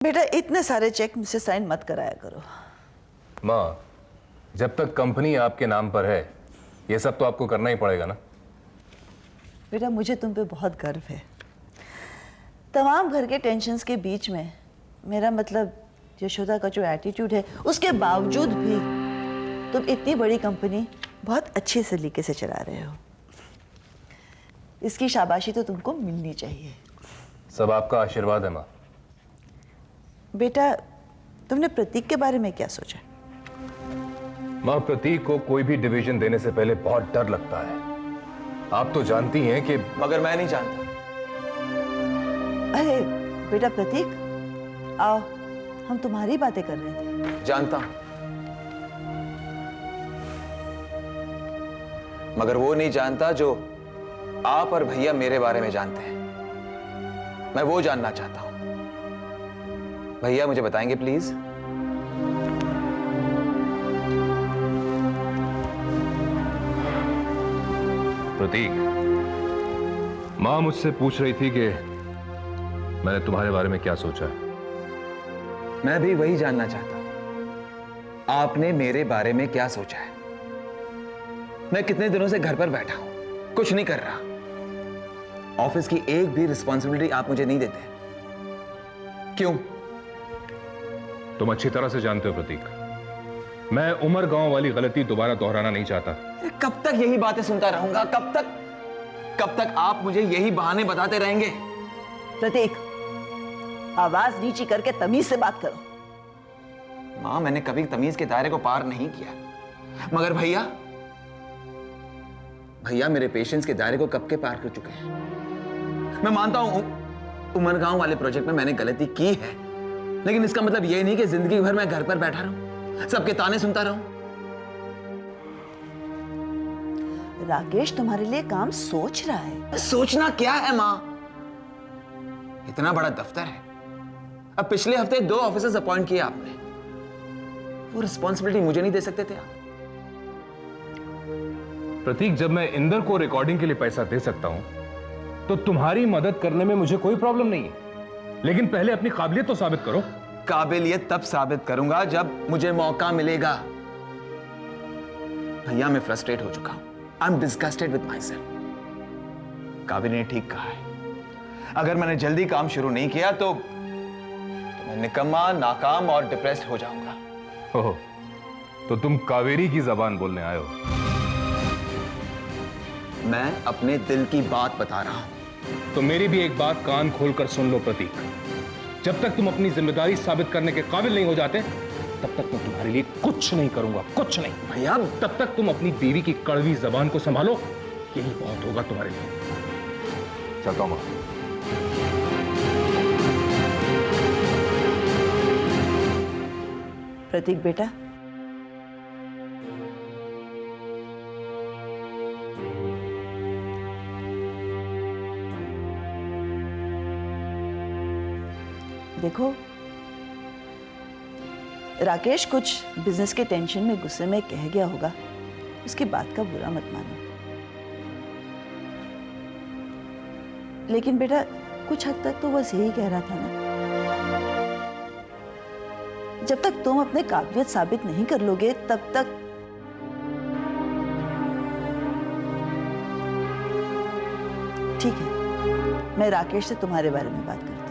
बेटा इतने सारे चेक मुझसे साइन मत कराया करो। माँ, जब तक कंपनी आपके नाम पर है ये सब तो आपको करना ही पड़ेगा ना। बेटा मुझे तुम पे बहुत गर्व है। तमाम घर के टेंशन्स के बीच में मेरा मतलब यशोदा का जो एटीट्यूड है उसके बावजूद भी तुम इतनी बड़ी कंपनी बहुत अच्छे सलीके से चला रहे हो। इसकी शाबाशी तो तुमको मिलनी चाहिए। सब आपका आशीर्वाद है माँ। बेटा तुमने प्रतीक के बारे में क्या सोचा? माँ, प्रतीक को कोई भी डिवीजन देने से पहले बहुत डर लगता है। आप तो जानती हैं कि मगर मैं नहीं जानता। अरे बेटा प्रतीक आओ, हम तुम्हारी बातें कर रहे थे। जानता हूं, मगर वो नहीं जानता जो आप और भैया मेरे बारे में जानते हैं। मैं वो जानना चाहता हूं। भैया मुझे बताएंगे प्लीज? प्रतीक, माँ मुझसे पूछ रही थी कि मैंने तुम्हारे बारे में क्या सोचा है। मैं भी वही जानना चाहता हूं। आपने मेरे बारे में क्या सोचा है? मैं कितने दिनों से घर पर बैठा हूं, कुछ नहीं कर रहा। ऑफिस की एक भी रिस्पॉन्सिबिलिटी आप मुझे नहीं देते। क्यों? तुम अच्छी तरह से जानते हो प्रतीक, मैं उमर गांव वाली गलती दोबारा दोहराना नहीं चाहता। कब तक यही बातें सुनता रहूंगा? कब तक आप मुझे यही बहाने बताते रहेंगे? प्रतीक आवाज नीची करके तमीज से बात करो। मां, मैंने कभी तमीज के दायरे को पार नहीं किया। मगर भैया मेरे पेशेंस के दायरे को कब के पार कर चुके हैं। मैं मानता हूं उमरगांव वाले प्रोजेक्ट में मैंने गलती की है, लेकिन इसका मतलब यह नहीं कि जिंदगी भर मैं घर पर बैठा रहूं, सबके ताने सुनता रहूं। राकेश तुम्हारे लिए काम सोच रहा है। सोचना क्या है मां? इतना बड़ा दफ्तर है। अब पिछले हफ्ते 2 ऑफिसर्स अपॉइंट किए आपने। वो रिस्पॉन्सिबिलिटी मुझे नहीं दे सकते थे आप? प्रतीक, जब मैं इंदर को रिकॉर्डिंग के लिए पैसा दे सकता हूं तो तुम्हारी मदद करने में मुझे कोई प्रॉब्लम नहीं है, लेकिन पहले अपनी काबिलियत तो साबित करो। काबिलियत तब साबित करूंगा जब मुझे मौका मिलेगा। भैया मैं फ्रस्ट्रेट हो चुका हूं। I am disgusted with my self. काबिल ने ठीक कहा है, अगर मैंने जल्दी काम शुरू नहीं किया तो मैं निकम्मा, नाकाम और डिप्रेस्ड हो जाऊंगा। ओह, तो तुम कावेरी की जबान बोलने आए हो। मैं अपने दिल की बात बता रहा हूं। तो मेरी भी एक बात कान खोलकर सुन लो प्रतीक, जब तक तुम अपनी जिम्मेदारी साबित करने के काबिल नहीं हो जाते तब तक मैं तुम्हारे लिए कुछ नहीं करूंगा, कुछ नहीं। भैया तब तक तुम अपनी बीवी की कड़वी जबान को संभालो, यही बहुत होगा तुम्हारे लिए। चलता हूं मां। प्रतीक बेटा देखो, राकेश कुछ बिजनेस के टेंशन में गुस्से में कह गया होगा, उसकी बात का बुरा मत मानो। लेकिन बेटा कुछ हद तक तो बस यही कह रहा था ना। जब तक तुम अपने काबिलियत साबित नहीं कर लोगे तब तक ठीक है, मैं राकेश से तुम्हारे बारे में बात करती हूं।